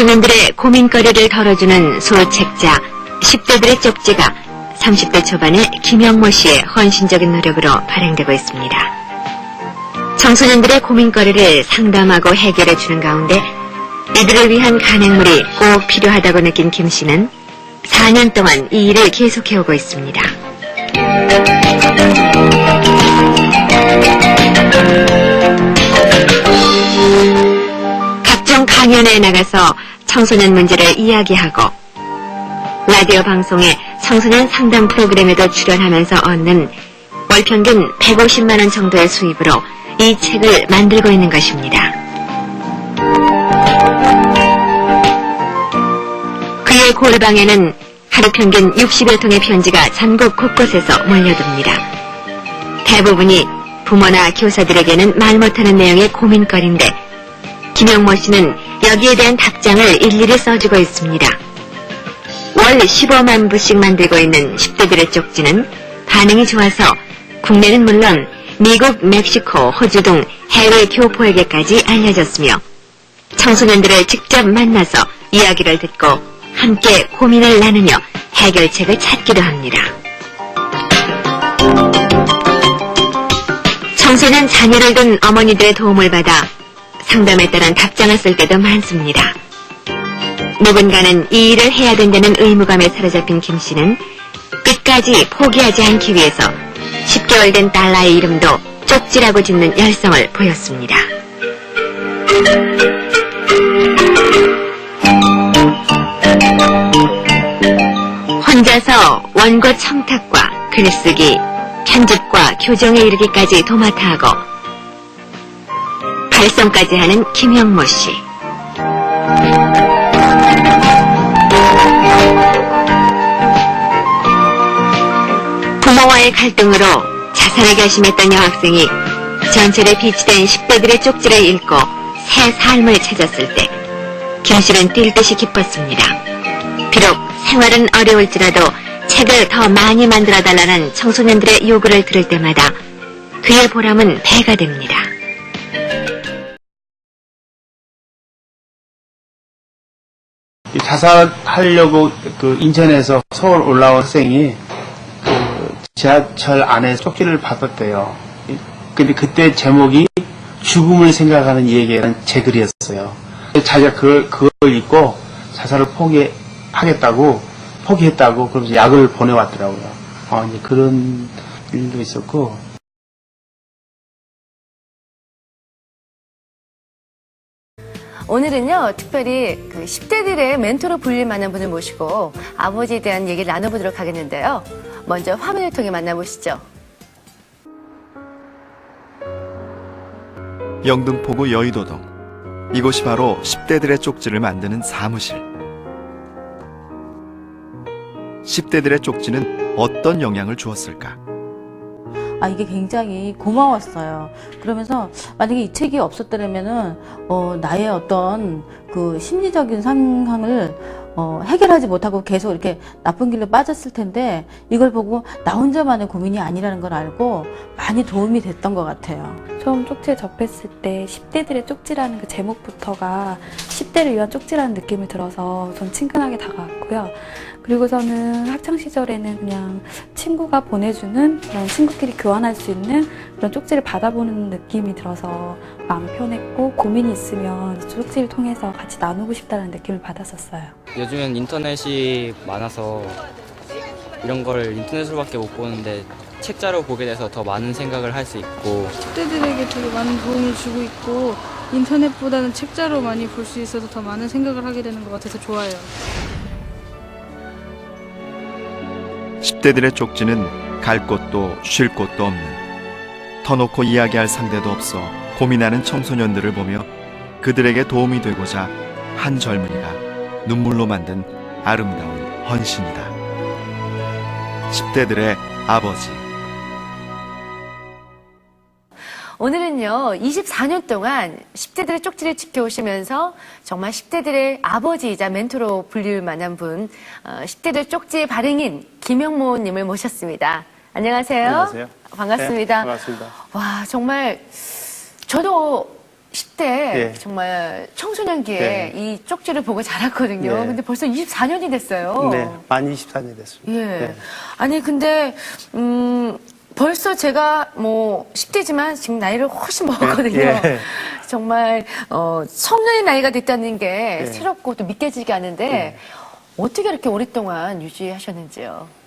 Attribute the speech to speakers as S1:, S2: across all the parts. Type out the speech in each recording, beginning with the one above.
S1: 청소년들의 고민거리를 덜어주는 소책자 10대들의 쪽지가 30대 초반의 김영모 씨의 헌신적인 노력으로 발행되고 있습니다. 청소년들의 고민거리를 상담하고 해결해주는 가운데 이들을 위한 간행물이 꼭 필요하다고 느낀 김 씨는 4년 동안 이 일을 계속해오고 있습니다. 각종 강연에 나가서 청소년 문제를 이야기하고 라디오 방송에 청소년 상담 프로그램에도 출연하면서 얻는 월 평균 150만 원 정도의 수입으로 이 책을 만들고 있는 것입니다. 그의 골방에는 하루 평균 60여 통의 편지가 전국 곳곳에서 몰려듭니다. 대부분이 부모나 교사들에게는 말 못하는 내용의 고민거리인데 김영모 씨는 여기에 대한 답장을 일일이 써주고 있습니다. 월 15만 부씩 만들고 있는 10대들의 쪽지는 반응이 좋아서 국내는 물론 미국, 멕시코, 호주 등 해외 교포에게까지 알려졌으며 청소년들을 직접 만나서 이야기를 듣고 함께 고민을 나누며 해결책을 찾기도 합니다. 청소년 자녀를 둔 어머니들의 도움을 받아 상담에 따른 답장을 쓸 때도 많습니다. 누군가는 이 일을 해야 된다는 의무감에 사로잡힌 김 씨는 끝까지 포기하지 않기 위해서 10개월 된 딸아이 이름도 쪽지라고 짓는 열성을 보였습니다. 혼자서 원고 청탁과 글쓰기, 편집과 교정에 이르기까지 도맡아 하고 발송까지 하는 김영모 씨. 부모와의 갈등으로 자살을 결심했던 여학생이 전철에 비치된 10대들의 쪽지를 읽고 새 삶을 찾았을 때 김 씨는 뛸 듯이 기뻤습니다. 비록 생활은 어려울지라도 책을 더 많이 만들어달라는 청소년들의 요구를 들을 때마다 그의 보람은 배가 됩니다.
S2: 자살하려고 인천에서 서울 올라온 학생이 지하철 안에 쪽지를 받았대요. 근데 그때 제목이 죽음을 생각하는 이에게라는 제 글이었어요. 자기가 그걸 읽고 자살을 포기했다고 그러면서 약을 보내왔더라고요. 이제 그런 일도 있었고.
S3: 오늘은요, 특별히 10대들의 멘토로 불릴 만한 분을 모시고 아버지에 대한 얘기를 나눠보도록 하겠는데요. 먼저 화면을 통해 만나보시죠.
S4: 영등포구 여의도동. 이곳이 바로 10대들의 쪽지를 만드는 사무실. 10대들의 쪽지는 어떤 영향을 주었을까?
S5: 이게 굉장히 고마웠어요. 그러면서 만약에 이 책이 없었더라면은 나의 어떤 그 심리적인 상황을 해결하지 못하고 계속 이렇게 나쁜 길로 빠졌을 텐데 이걸 보고 나 혼자만의 고민이 아니라는 걸 알고 많이 도움이 됐던 것 같아요.
S6: 처음 쪽지를 접했을 때 10대들의 쪽지라는 그 제목부터가 10대를 위한 쪽지라는 느낌이 들어서 전 친근하게 다가왔고요. 그리고서는 학창시절에는 그냥 친구가 보내주는 그런 친구끼리 교환할 수 있는 그런 쪽지를 받아보는 느낌이 들어서 마음이 편했고 고민이 있으면 쪽지를 통해서 같이 나누고 싶다는 느낌을 받았었어요.
S7: 요즘엔 인터넷이 많아서 이런 걸 인터넷으로밖에 못 보는데 책자로 보게 돼서 더 많은 생각을 할 수 있고
S8: 10대들에게 되게 많은 도움을 주고 있고 인터넷보다는 책자로 많이 볼 수 있어서 더 많은 생각을 하게 되는 것 같아서 좋아요.
S4: 10대들의 쪽지는 갈 곳도 쉴 곳도 없는, 터놓고 이야기할 상대도 없어 고민하는 청소년들을 보며 그들에게 도움이 되고자 한 젊은이가 눈물로 만든 아름다운 헌신이다. 10대들의 아버지.
S3: 오늘은요, 24년 동안 10대들의 쪽지를 지켜오시면서 정말 10대들의 아버지이자 멘토로 불릴 만한 분, 10대들 쪽지의 발행인 김영모 님을 모셨습니다. 안녕하세요.
S2: 안녕하세요.
S3: 반갑습니다.
S2: 네, 반갑습니다.
S3: 와, 정말 저도 10대
S2: 예.
S3: 정말 청소년기에
S2: 네.
S3: 이 쪽지를 보고 자랐거든요.
S2: 네.
S3: 근데 벌써 24년이 됐어요.
S2: 네, 만 24년이 됐습니다.
S3: 예.
S2: 네.
S3: 아니 근데 벌써 제가 뭐 10대지만 지금 나이를 훨씬 먹었거든요.
S2: 예.
S3: 정말 청년의 나이가 됐다는 게
S2: 예.
S3: 새롭고 또 믿겨지지 않은데 어떻게 이렇게 오랫동안 유지하셨는지요?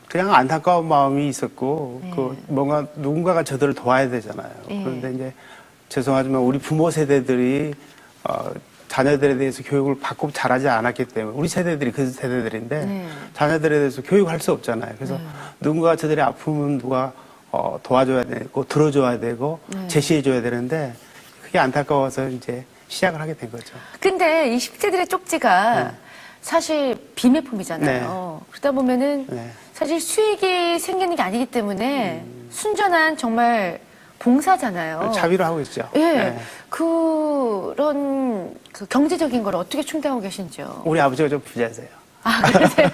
S2: 그냥 안타까운 마음이 있었고,
S3: 예.
S2: 뭔가 누군가가 저들을 도와야 되잖아요.
S3: 예.
S2: 그런데 이제 죄송하지만 우리 부모 세대들이, 자녀들에 대해서 교육을 받고 자라지 않았기 때문에, 우리 세대들이 그 세대들인데,
S3: 네.
S2: 자녀들에 대해서 교육할 수 없잖아요. 그래서 누군가가 저들의 아픔은 누가 도와줘야 되고, 들어줘야 되고, 제시해줘야 되는데, 그게 안타까워서 이제 시작을 하게 된 거죠.
S3: 근데 이 10대들의 쪽지가 사실 비매품이잖아요. 그러다 보면은
S2: 네.
S3: 사실 수익이 생기는 게 아니기 때문에 순전한 정말 봉사잖아요.
S2: 자비로 하고 있죠.
S3: 예.
S2: 네.
S3: 그런 그 경제적인 걸 어떻게 충당하고 계신지요?
S2: 우리 아버지가 좀 부자세요.
S3: 아, 그러세요?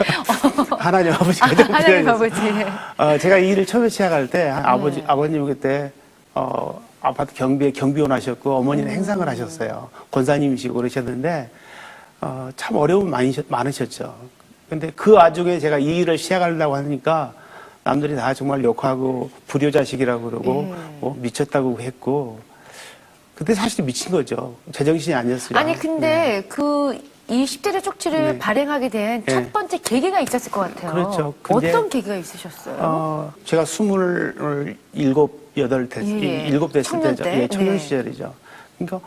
S2: 하나님 아버지가 좀
S3: 하나님
S2: 부자세요.
S3: 아버지.
S2: 제가 이 일을 처음에 시작할 때 아버님 그때 아파트 경비원 하셨고 어머니는 행상을 하셨어요. 권사님이시고 그러셨는데 참 어려움 많으셨죠. 근데 그 와중에 제가 이 일을 시작하려고 하니까 남들이 다 정말 욕하고 불효자식이라고 그러고 미쳤다고 했고 그때 사실 미친 거죠. 제정신이 아니었어요.
S3: 아니 근데 이 10대들 쪽지를
S2: 네.
S3: 발행하게 된 첫
S2: 네.
S3: 번째 계기가 있었을 것 같아요.
S2: 그렇죠. 근데
S3: 어떤 계기가 있으셨어요?
S2: 제가 27, 8 됐을
S3: 청년
S2: 때죠.
S3: 때?
S2: 예, 청년
S3: 네.
S2: 시절이죠. 그러니까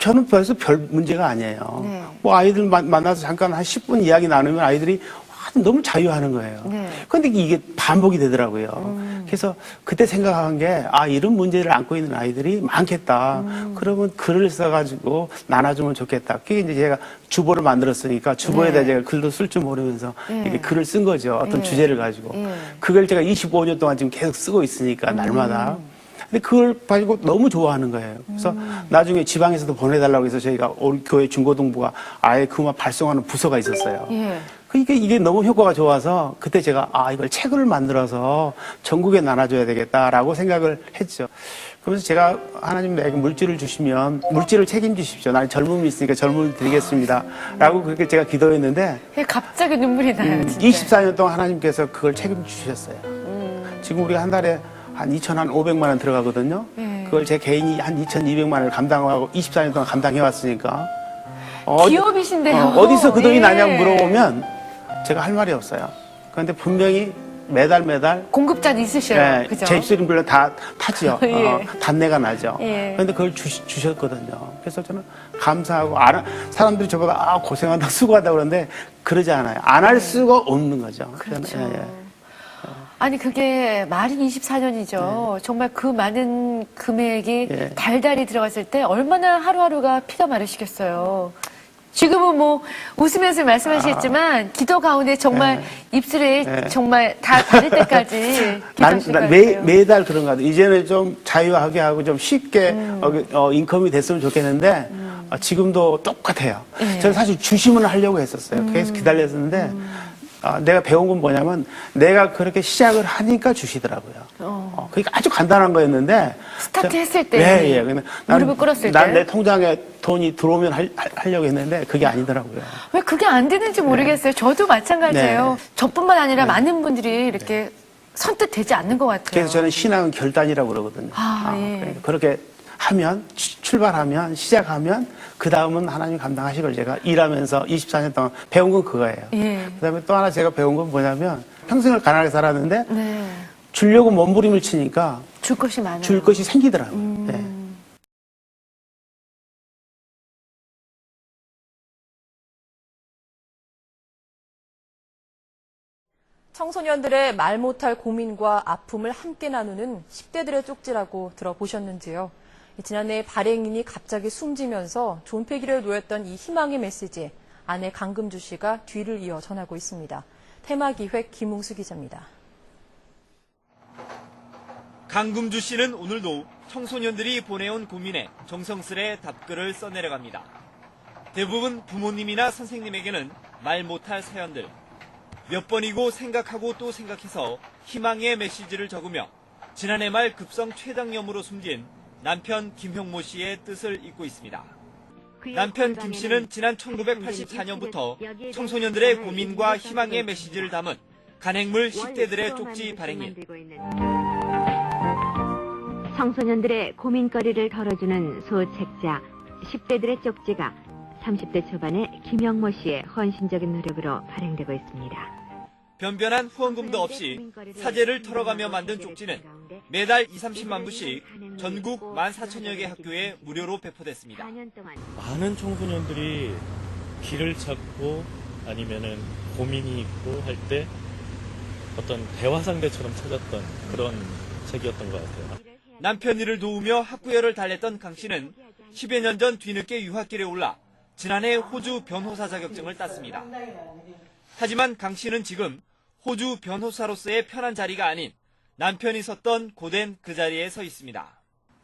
S2: 저는 벌써 별 문제가 아니에요.
S3: 네.
S2: 뭐 아이들 만나서 잠깐 한 10분 이야기 나누면 아이들이 너무 자유하는 거예요.
S3: 네.
S2: 그런데 이게 반복이 되더라고요. 그래서 그때 생각한 게, 이런 문제를 안고 있는 아이들이 많겠다. 그러면 글을 써가지고 나눠주면 좋겠다. 그게 이제 제가 주보를 만들었으니까 주보에다
S3: 네.
S2: 제가 글도 쓸 줄 모르면서 이렇게 글을 쓴 거죠. 어떤
S3: 네.
S2: 주제를 가지고.
S3: 네.
S2: 그걸 제가 25년 동안 지금 계속 쓰고 있으니까, 날마다. 근데 그걸 가지고 너무 좋아하는 거예요. 그래서 나중에 지방에서도 보내달라고 해서 저희가 우리 교회 중고등부가 아예 그만 발송하는 부서가 있었어요.
S3: 예.
S2: 그러니까 이게 너무 효과가 좋아서 그때 제가 이걸 책을 만들어서 전국에 나눠줘야 되겠다라고 생각을 했죠. 그러면서 제가 하나님 나에게 물질을 주시면 물질을 책임지십시오. 나는 젊음이 있으니까 젊음을 드리겠습니다. 라고 그렇게 제가 기도했는데
S3: 갑자기 눈물이 나요. 진짜.
S2: 24년 동안 하나님께서 그걸 책임주셨어요. 지금 우리가 한 달에 한 2,500만 원 들어가거든요. 그걸 제 개인이 한 2,200만 원을 감당하고 24년 동안 감당해왔으니까.
S3: 기업이신데요.
S2: 어디서 그 돈이
S3: 예.
S2: 나냐고 물어보면 제가 할 말이 없어요. 그런데 분명히 매달
S3: 공급자는 있으셔요.
S2: 예,
S3: 그죠?
S2: 제 입술이 물론 다 타지요.
S3: 예.
S2: 단내가 나죠.
S3: 예.
S2: 그런데 그걸 주셨거든요. 그래서 저는 감사하고 사람들이 저보다 고생한다 수고하다 그러는데 그러지 않아요. 안 할 수가 없는 거죠.
S3: 그렇죠.
S2: 저는, 예.
S3: 아니 그게 말이 24년이죠. 정말 그 많은 금액이
S2: 예.
S3: 달달이 들어갔을 때 얼마나 하루하루가 피가 마르시겠어요. 지금은 뭐 웃으면서 말씀하시겠지만 기도 가운데 정말 입술에 정말 다 닳을 때까지 기도하실 것 같아요.
S2: 매달 그런 것 같아요. 이제는 좀 자유하게 하고 좀 쉽게 인컴이 됐으면 좋겠는데 지금도 똑같아요. 저는 사실 주시면 하려고 했었어요. 계속 기다렸었는데 내가 배운 건 뭐냐면 내가 그렇게 시작을 하니까 주시더라고요. 그러니까 아주 간단한 거였는데
S3: 스타트 했을 때
S2: 예. 근데
S3: 무릎을 꿇었을
S2: 난
S3: 때
S2: 내 통장에 돈이 들어오면 하려고 했는데 그게 아니더라고요.
S3: 왜 그게 안 되는지 모르겠어요. 저도 마찬가지예요. 저뿐만 아니라 많은 분들이 이렇게 선뜻 되지 않는 것 같아요.
S2: 그래서 저는 신앙은 결단이라고 그러거든요.
S3: 예.
S2: 그러니까 그렇게 하면 출발하면 시작하면 그 다음은 하나님 감당하실 걸 제가 일하면서 24년 동안 배운 건 그거예요.
S3: 예.
S2: 그다음에 또 하나 제가 배운 건 뭐냐면 평생을 가난하게 살았는데
S3: 네.
S2: 주려고 몸부림을 치니까
S3: 줄 것이 많아요.
S2: 줄 것이 생기더라고요. 네.
S9: 청소년들의 말 못할 고민과 아픔을 함께 나누는 10대들의 쪽지라고 들어보셨는지요? 지난해 발행인이 갑자기 숨지면서 존폐기를 놓였던 이 희망의 메시지, 아내 강금주 씨가 뒤를 이어 전하고 있습니다. 테마기획 김웅수 기자입니다.
S10: 강금주 씨는 오늘도 청소년들이 보내온 고민에 정성스레 답글을 써내려갑니다. 대부분 부모님이나 선생님에게는 말 못할 사연들. 몇 번이고 생각하고 또 생각해서 희망의 메시지를 적으며 지난해 말 급성 췌장염으로 숨진 남편 김형모 씨의 뜻을 잇고 있습니다. 남편 김 씨는 지난 1984년부터 청소년들의 고민과 희망의 메시지를 담은 간행물 10대들의 쪽지 발행인,
S1: 청소년들의 고민거리를 덜어주는 소책자 10대들의 쪽지가 30대 초반의 김영모 씨의 헌신적인 노력으로 발행되고 있습니다.
S10: 변변한 후원금도 없이 사재를 털어가며 만든 쪽지는 매달 2, 30만 부씩 전국 14,000여 개 학교에 무료로 배포됐습니다.
S11: 많은 청소년들이 길을 찾고 아니면은 고민이 있고 할 때 어떤 대화 상대처럼 찾았던 그런 책이었던 것 같아요.
S10: 남편 일을 도우며 학구열을 달랬던 강 씨는 10여 년 전 뒤늦게 유학길에 올라 지난해 호주 변호사 자격증을 땄습니다. 하지만 강 씨는 지금 호주 변호사로서의 편한 자리가 아닌 남편이 섰던 고된 그 자리에 서 있습니다.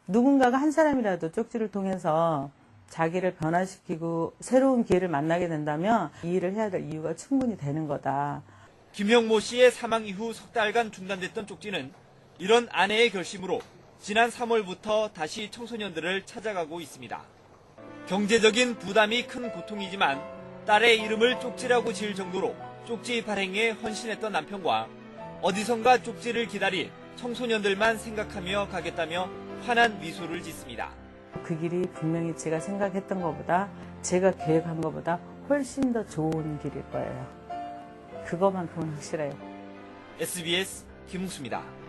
S12: 누군가가 한 사람이라도 쪽지를 통해서 자기를 변화시키고 새로운 기회를 만나게 된다면 이 일을 해야 될 이유가 충분히 되는 거다.
S10: 김형모 씨의 사망 이후 석 달간 중단됐던 쪽지는 이런 아내의 결심으로 지난 3월부터 다시 청소년들을 찾아가고 있습니다. 경제적인 부담이 큰 고통이지만 딸의 이름을 쪽지라고 지을 정도로 쪽지 발행에 헌신했던 남편과 어디선가 쪽지를 기다릴 청소년들만 생각하며 가겠다며 환한 미소를 짓습니다.
S12: 그 길이 분명히 제가 생각했던 것보다 제가 계획한 것보다 훨씬 더 좋은 길일 거예요. 그것만큼은 확실해요.
S10: SBS 김웅수입니다.